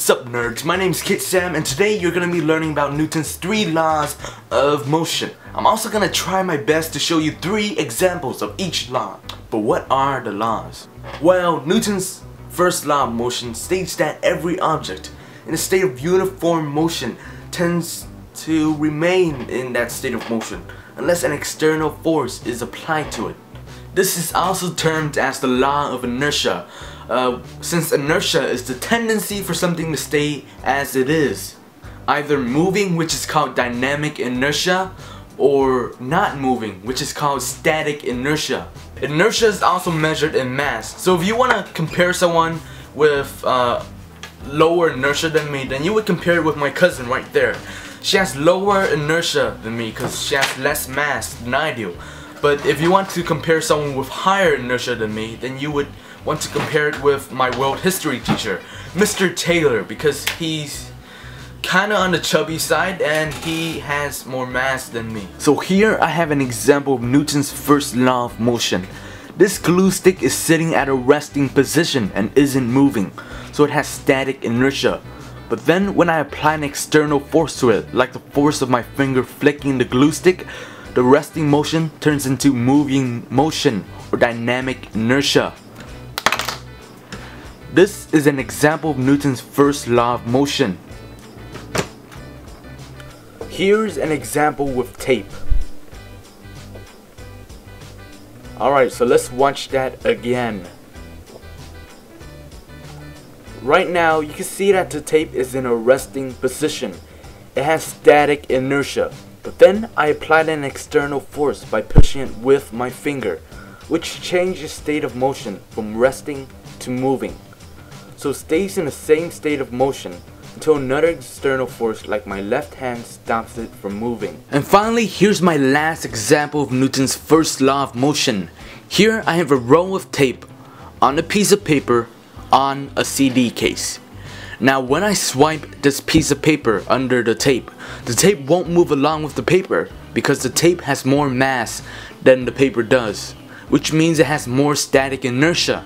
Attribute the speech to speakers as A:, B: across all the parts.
A: What's up, nerds? My name is Kiet Sam, and today you're going to be learning about Newton's 3 laws of motion. I'm also going to try my best to show you 3 examples of each law. But what are the laws? Well, Newton's first law of motion states that every object in a state of uniform motion tends to remain in that state of motion unless an external force is applied to it. This is also termed as the law of inertia, since inertia is the tendency for something to stay as it is, either moving, which is called dynamic inertia, or not moving, which is called static inertia. Inertia is also measured in mass, so if you want to compare someone with lower inertia than me, then you would compare it with my cousin right there. She has lower inertia than me because she has less mass than I do. But if you want to compare someone with higher inertia than me, then you would want to compare it with my world history teacher, Mr. Taylor, because he's kinda on the chubby side and he has more mass than me. So here I have an example of Newton's first law of motion. This glue stick is sitting at a resting position and isn't moving, so it has static inertia. But then when I apply an external force to it, like the force of my finger flicking the glue stick, the resting motion turns into moving motion, or dynamic inertia. This is an example of Newton's first law of motion. Here's an example with tape. Alright, so let's watch that again. Right now, you can see that the tape is in a resting position. It has static inertia. But then I applied an external force by pushing it with my finger, which changes state of motion from resting to moving. So it stays in the same state of motion until another external force like my left hand stops it from moving. And finally, here's my last example of Newton's first law of motion. Here I have a roll of tape on a piece of paper on a CD case. Now when I swipe this piece of paper under the tape won't move along with the paper because the tape has more mass than the paper does, which means it has more static inertia.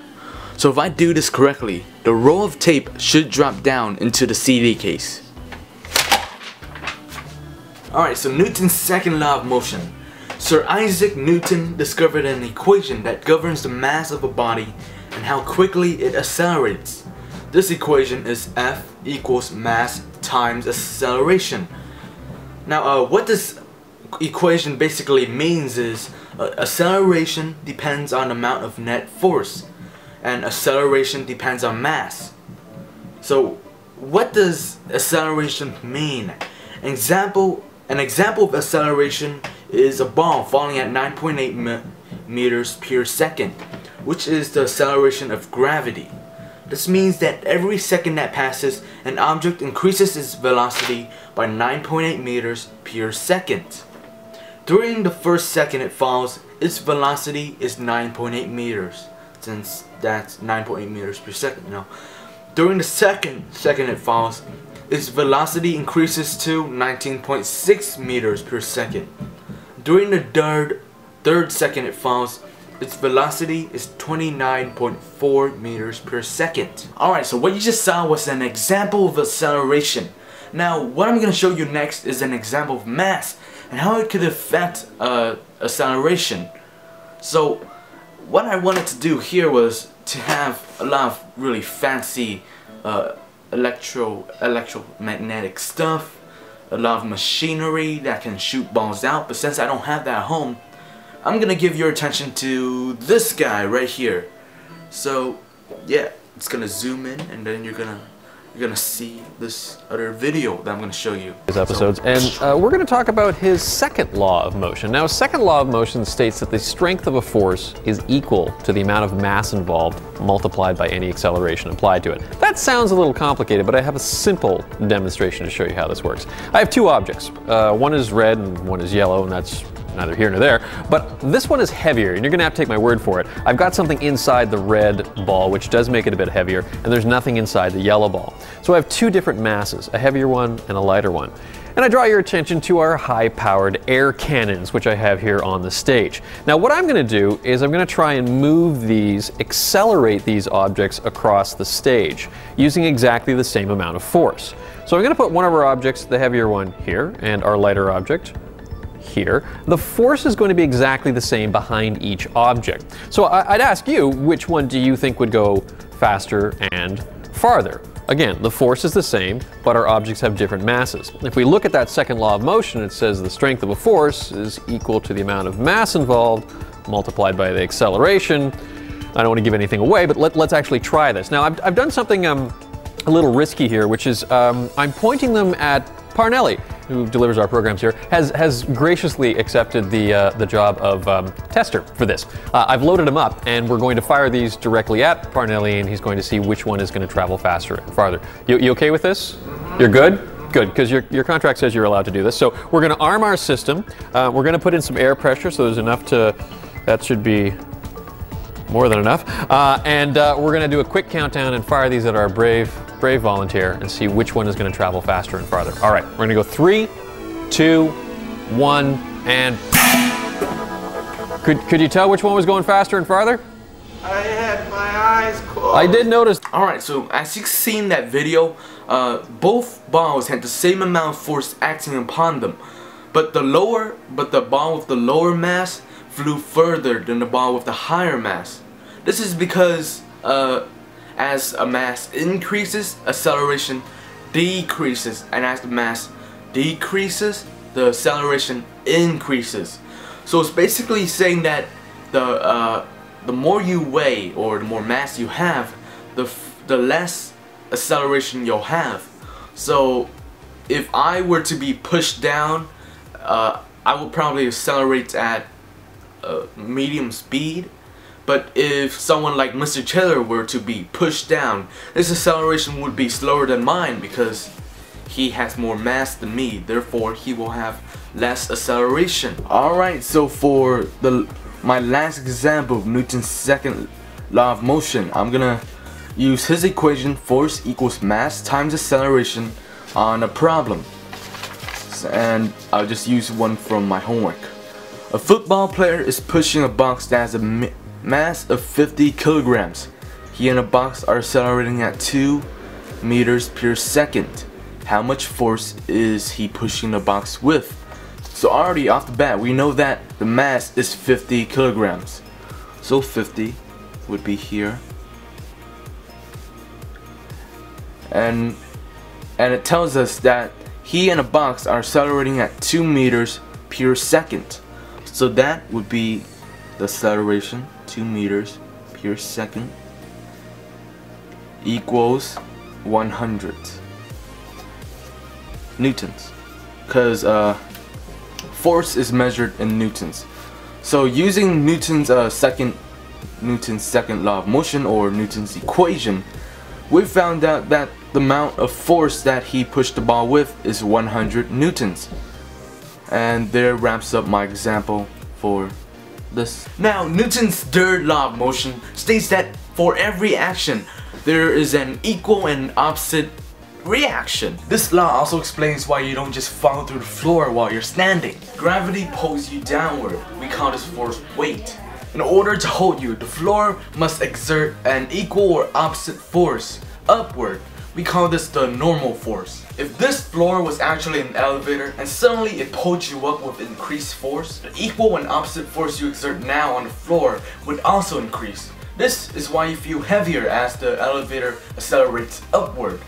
A: So if I do this correctly, the roll of tape should drop down into the CD case. Alright, so Newton's second law of motion. Sir Isaac Newton discovered an equation that governs the mass of a body and how quickly it accelerates. This equation is F equals mass times acceleration. Now what this equation basically means is acceleration depends on the amount of net force and acceleration depends on mass. So what does acceleration mean? An example of acceleration is a ball falling at 9.8 meters per second, which is the acceleration of gravity. This means that every second that passes, an object increases its velocity by 9.8 meters per second. During the first second it falls, its velocity is 9.8 meters, since that's 9.8 meters per second, you know. During the second it falls, its velocity increases to 19.6 meters per second. During the third second it falls, its velocity is 29.4 meters per second. Alright, so what you just saw was an example of acceleration. Now, what I'm going to show you next is an example of mass and how it could affect acceleration. So, what I wanted to do here was to have a lot of really fancy electromagnetic stuff, a lot of machinery that can shoot balls out, but since I don't have that at home, I'm gonna give your attention to this guy right here. So yeah, it's gonna zoom in and then you're gonna see this other video that I'm gonna show you.
B: His episodes, and we're gonna talk about his second law of motion. Now, his second law of motion states that the strength of a force is equal to the amount of mass involved multiplied by any acceleration applied to it. That sounds a little complicated, but I have a simple demonstration to show you how this works. I have 2 objects. One is red and one is yellow, and that's neither here nor there, but this one is heavier, and you're gonna have to take my word for it. I've got something inside the red ball, which does make it a bit heavier, and there's nothing inside the yellow ball. So I have 2 different masses, a heavier one and a lighter one. And I draw your attention to our high-powered air cannons, which I have here on the stage. Now what I'm going to do is I'm going to try and move these, accelerate these objects across the stage, using exactly the same amount of force. So I'm going to put one of our objects, the heavier one, here, and our lighter object here. The force is going to be exactly the same behind each object. So I'd ask you, which one do you think would go faster and farther? Again, the force is the same, but our objects have different masses. If we look at that second law of motion, it says the strength of a force is equal to the amount of mass involved multiplied by the acceleration. I don't want to give anything away, but let's actually try this. Now, I've done something a little risky here, which is I'm pointing them at Parnelli, who delivers our programs here, has graciously accepted the job of tester for this. I've loaded him up, and we're going to fire these directly at Parnelli, and he's going to see which one is going to travel faster and farther. You okay with this? You're good? Good, because your contract says you're allowed to do this. So we're going to arm our system. We're going to put in some air pressure, so there's enough to, that should be more than enough. And we're going to do a quick countdown and fire these at our brave volunteer and see which one is going to travel faster and farther. All right, we're going to go 3, 2, 1, and could you tell which one was going faster and farther?
A: I had my eyes closed.
B: I did notice.
A: All right, so as you've seen that video, both balls had the same amount of force acting upon them, but the ball with the lower mass flew further than the ball with the higher mass. This is because as a mass increases, acceleration decreases, and as the mass decreases, the acceleration increases. So it's basically saying that the more you weigh, or the more mass you have, the less acceleration you'll have. So if I were to be pushed down, I would probably accelerate at medium speed. But if someone like Mr. Taylor were to be pushed down, his acceleration would be slower than mine because he has more mass than me. Therefore, he will have less acceleration. Alright, so for my last example of Newton's second law of motion, I'm gonna use his equation, force equals mass times acceleration, on a problem. And I'll just use one from my homework. A football player is pushing a box that has a mass of 50 kilograms. He and a box are accelerating at 2 meters per second. How much force is he pushing the box with? So already off the bat, we know that the mass is 50 kilograms. So 50 would be here. And it tells us that he and a box are accelerating at 2 meters per second. So that would be the acceleration, 2 meters per second, equals 100 newtons. Because force is measured in newtons. So using Newton's second law of motion, or Newton's equation, we found out that the amount of force that he pushed the ball with is 100 newtons. And there wraps up my example for this. Now, Newton's third law of motion states that for every action, there is an equal and opposite reaction. This law also explains why you don't just fall through the floor while you're standing. Gravity pulls you downward. We call this force weight. In order to hold you, the floor must exert an equal or opposite force upward. We call this the normal force. If this floor was actually an elevator and suddenly it pulled you up with increased force, the equal and opposite force you exert now on the floor would also increase. This is why you feel heavier as the elevator accelerates upward.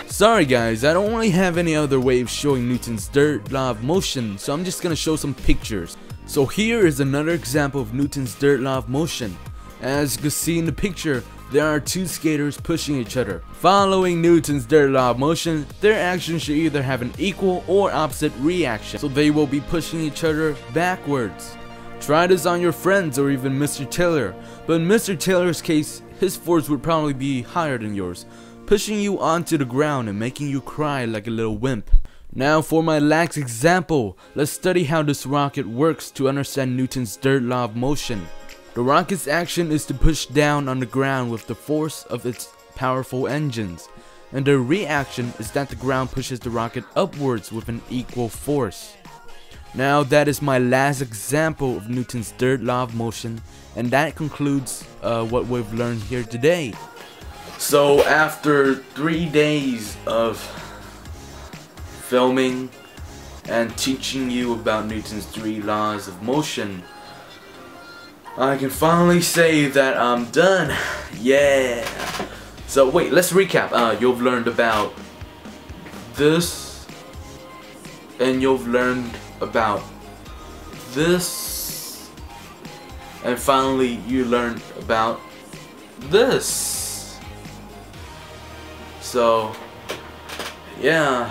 A: Sorry guys, I don't really have any other way of showing Newton's third law of motion, so I'm just gonna show some pictures. So here is another example of Newton's third law of motion. As you can see in the picture, there are two skaters pushing each other. Following Newton's third law of motion, their actions should either have an equal or opposite reaction, so they will be pushing each other backwards. Try this on your friends or even Mr. Taylor, but in Mr. Taylor's case, his force would probably be higher than yours, pushing you onto the ground and making you cry like a little wimp. Now for my last example, let's study how this rocket works to understand Newton's third law of motion. The rocket's action is to push down on the ground with the force of its powerful engines. and the reaction is that the ground pushes the rocket upwards with an equal force. Now that is my last example of Newton's third law of motion, and that concludes what we've learned here today. So after 3 days of filming and teaching you about Newton's 3 laws of motion, I can finally say that I'm done. Yeah. So wait, let's recap. You've learned about this, and you've learned about this, and finally you learned about this. So yeah.